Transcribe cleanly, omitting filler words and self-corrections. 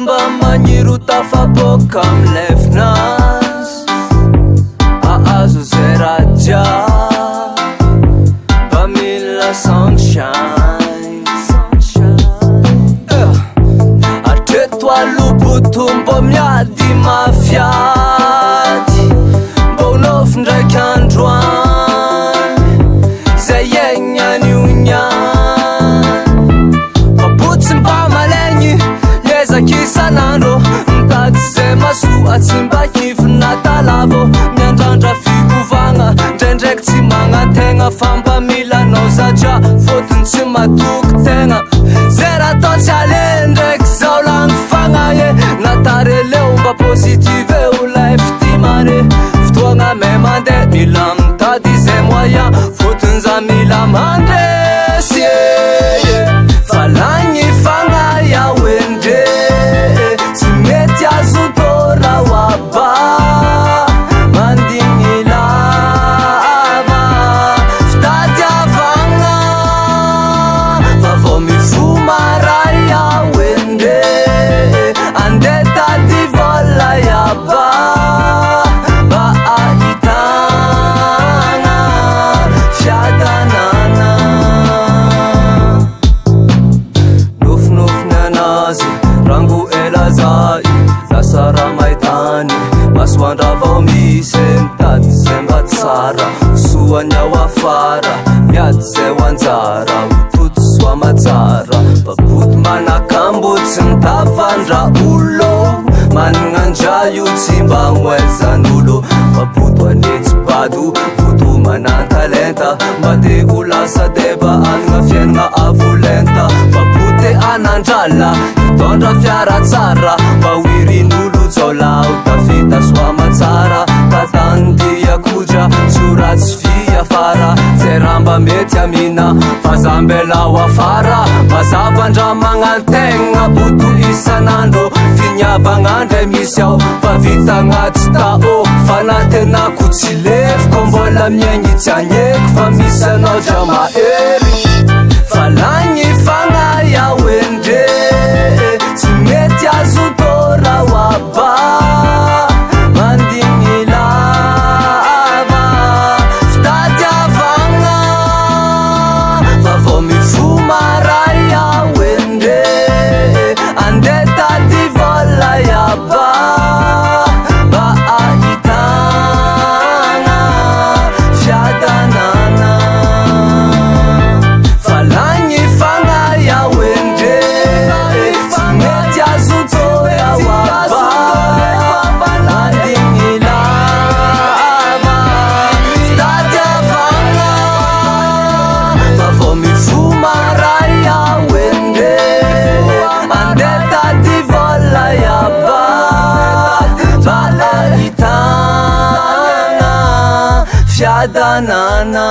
mba magniry tafaboaka amilefinazy ahazo zay raha jiaby mba mila sunshine hatreto aloboto mbô miady mafiady mbô nofy ndraiky androany zay aignan'io niany mabotsy mba malegny miezaky isan'andro mitady zay masoa tsy mba kivina talavo miandrandra fikovagna ndraindraiky tsy magnategna fa mba milanao satria fôtiny tsy matoky tegna zay raha atao tsy ale ndraiky zao lagny fagnaye natareleo mba positive eo life ty mare fotoagna me mandeha mila mitady zay moyen fôtiny za mila mandresy fa lagny fagnaia oendre tsy mety azo tora oaba mandigny lava fitady avagna fa vao mifomaray oendre ande tady vola iaba mba ahitagna fiadanana nofinofiny anazy rango ela zay lasa raha mahitany masoandra vao misy mitady zay mba tsara soany ao afara miady zay ho anjara mitoto soa matsara baboty manakambo tsy mitavandra olo managna andra io tsy mba moezan'olo baboty hoanetsy bado boto manan-talenta mba de ho lasa deba anagna fiainagna avolenta baboty anandrala mitondra fiara tsara mba hoirin'olo zao lao tafita soa matsara tatandia kodra tsoratsy fia afara zay raha mba mety amina fa za mbela ao afara mazavandra magnategna boto isan'andro finiavagnandray misy ao fa vitagnaty tao fa natenako tsy lefiko mbola miaigny tsy agneky fa misy anao dra mahery fa lagny fagnaia oendre tsy mety azo tora oaba mandigny lava fitady avagna fa vao mifomaray oendre ande tady vola iaba mba ahitagna fiadanana fa lagny fagnaia oendre tsy mety azo tora oaba mandigny lava fitady avagna fa vao mifomaray oendre ande tady vola iaba mba ahitagna fiadanana